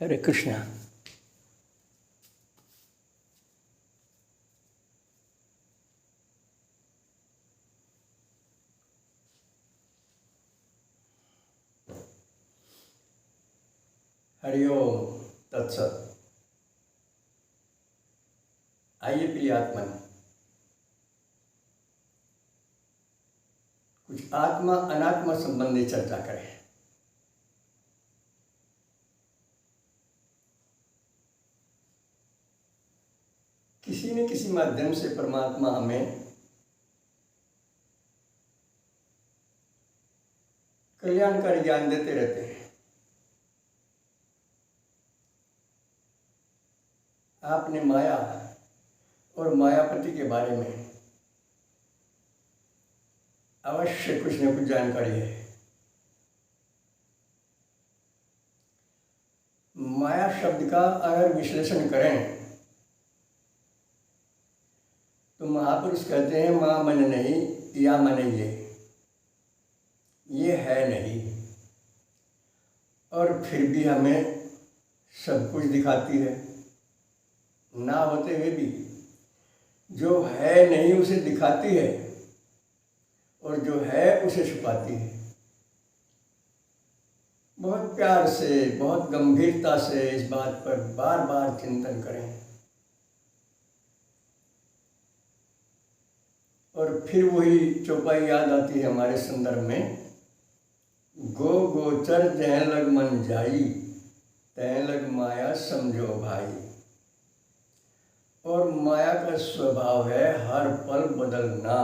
हरे कृष्णा। हरिओम तत्सत। आइए प्रिय आत्मन, कुछ आत्मा अनात्मा संबंधी चर्चा करें। किसी न किसी माध्यम से परमात्मा हमें कल्याणकारी ज्ञान देते रहते हैं। आपने माया और मायापति के बारे में अवश्य कुछ न कुछ जानकारी है। माया शब्द का अगर विश्लेषण करें तो महापुरुष कहते हैं माँ मन नहीं या मन ये है नहीं, और फिर भी हमें सब कुछ दिखाती है। ना होते हुए भी जो है नहीं उसे दिखाती है और जो है उसे छुपाती है। बहुत प्यार से, बहुत गंभीरता से इस बात पर बार बार चिंतन करें और फिर वही चौपाई याद आती है हमारे संदर्भ में, गो गोचर जह लग मन जाई तह लग माया समझो भाई। और माया का स्वभाव है हर पल बदलना,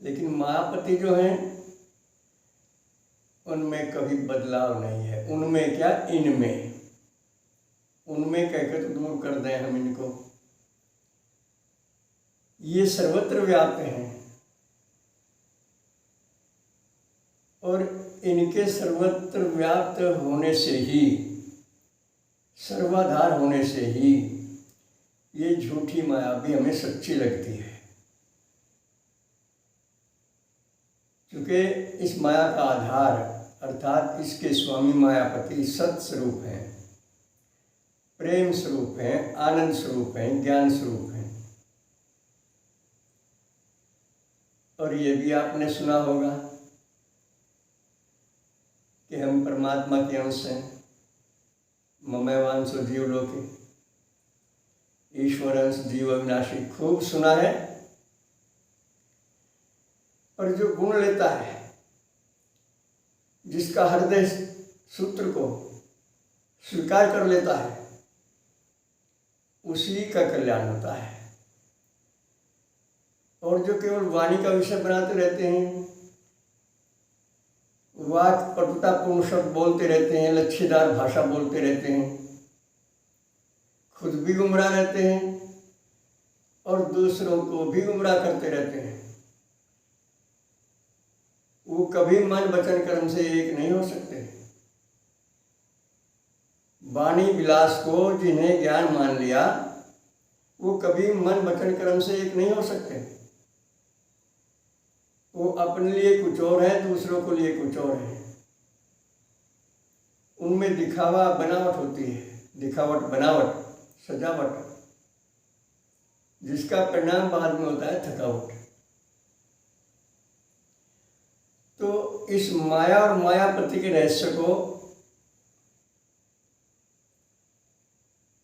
लेकिन मायापति जो हैं उनमें कभी बदलाव नहीं है। उनमें क्या, इनमें, उनमें कहकर तो दूर कर दें हम इनको। ये सर्वत्र व्याप्त हैं और इनके सर्वत्र व्याप्त होने से ही, सर्वाधार होने से ही ये झूठी माया भी हमें सच्ची लगती है। क्योंकि इस माया का आधार अर्थात इसके स्वामी मायापति सत स्वरूप हैं, प्रेम स्वरूप हैं, आनंद स्वरूप हैं, ज्ञान स्वरूप हैं। और ये भी आपने सुना होगा कि हम परमात्मा के अंश हैं। ममैवांसो जीव लोके ईश्वर अंश जीव अविनाशी, खूब सुना है। और जो गुण लेता है, जिसका हृदय सूत्र को स्वीकार कर लेता है, उसी का कल्याण होता है। और जो केवल वाणी का विषय बनाते रहते हैं, वाक पटुतापूर्ण शब्द बोलते रहते हैं, लच्छेदार भाषा बोलते रहते हैं, खुद भी गुमराह रहते हैं और दूसरों को भी गुमराह करते रहते हैं, वो कभी मन वचन कर्म से एक नहीं हो सकते। वाणी विलास को जिन्हें ज्ञान मान लिया, वो कभी मन वचन कर्म से एक नहीं हो सकते। वो अपने लिए कुछ और है, दूसरों को लिए कुछ और है। उनमें दिखावा बनावट होती है, दिखावट बनावट सजावट, जिसका परिणाम बाद में होता है थकावट। तो इस माया और मायापति के रहस्य को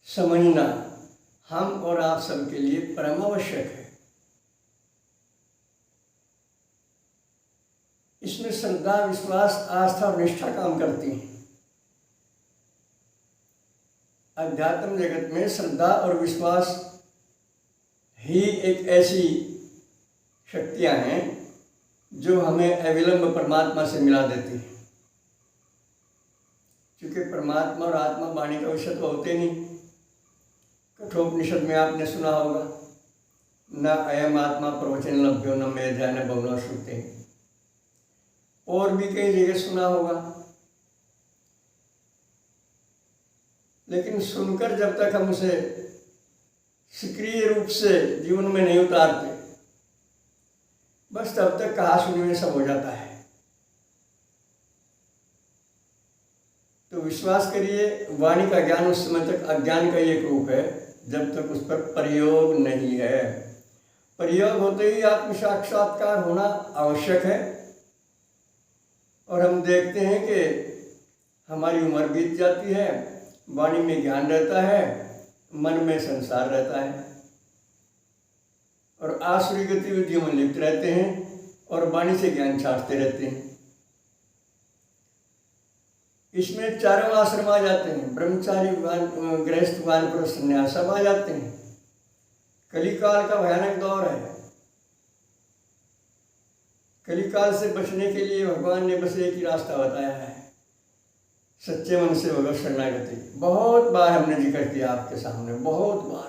समझना हम और आप सबके लिए परम आवश्यक है। इसमें श्रद्धा, विश्वास, आस्था और निष्ठा काम करती हैं। अध्यात्म जगत में श्रद्धा और विश्वास ही एक ऐसी शक्तियां हैं जो हमें अविलंब परमात्मा से मिला देती है। क्योंकि परमात्मा और आत्मा वाणी का विषय तो होते नहीं। कठोपनिषद में आपने सुना होगा, न अयम आत्मा प्रवचन लभ्यो न मेध्या न बहुना श्रुते। और भी कई जगह सुना होगा, लेकिन सुनकर जब तक हम उसे सक्रिय रूप से जीवन में नहीं उतारते, बस तब तक कहा सुनी में सब हो जाता है। तो विश्वास करिए, वाणी का ज्ञान उस समय तक अज्ञान का ही एक रूप है जब तक उस पर प्रयोग नहीं है। प्रयोग होते ही आत्म साक्षात्कार होना आवश्यक है। और हम देखते हैं कि हमारी उम्र बीत जाती है, वाणी में ज्ञान रहता है, मन में संसार रहता है और आसुरी गतिविधियों में लिप्त रहते हैं और वाणी से ज्ञान छाटते रहते हैं। इसमें चारों आश्रम आ जाते हैं, ब्रह्मचारी, गृहस्थ, वानप्रस्थ, संन्यास सब आ जाते हैं। कलिकाल का भयानक दौर है। कलिकाल से बचने के लिए भगवान ने बस एक ही रास्ता बताया है, सच्चे मन से भगवत शरणागति। बहुत बार हमने जिक्र किया आपके सामने, बहुत बार,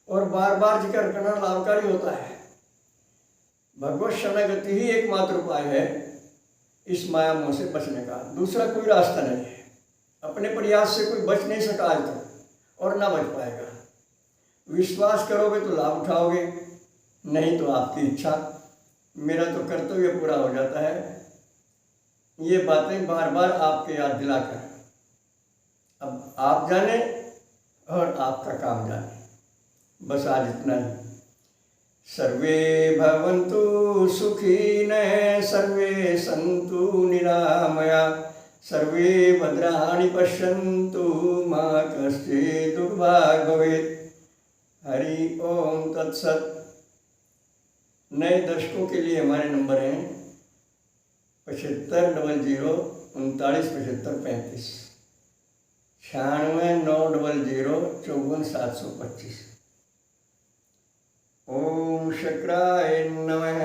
और बार बार जिक्र करना लाभकारी होता है। भगवत शरणागति ही एकमात्र उपाय है इस माया मोह से बचने का, दूसरा कोई रास्ता नहीं है। अपने प्रयास से कोई बच नहीं सका आज तक और ना बच पाएगा। विश्वास करोगे तो लाभ उठाओगे, नहीं तो आपकी इच्छा। मेरा तो कर्तव्य पूरा हो जाता है ये बातें बार बार आपके याद दिलाकर। अब आप जाने और आपका काम जाने, बस आज इतना ही। सर्वे भवन्तु सुखिनः, सर्वे सन्तु निरामया, सर्वे भद्राणि पश्यन्तु, मा कश्चित् दुर्भाग् भवेत्। हरि ओम तत्सत। नए दर्शकों के लिए हमारे नंबर हैं 75 00 39 75 35, 96 900 54 725। ओम शक्राय नमः।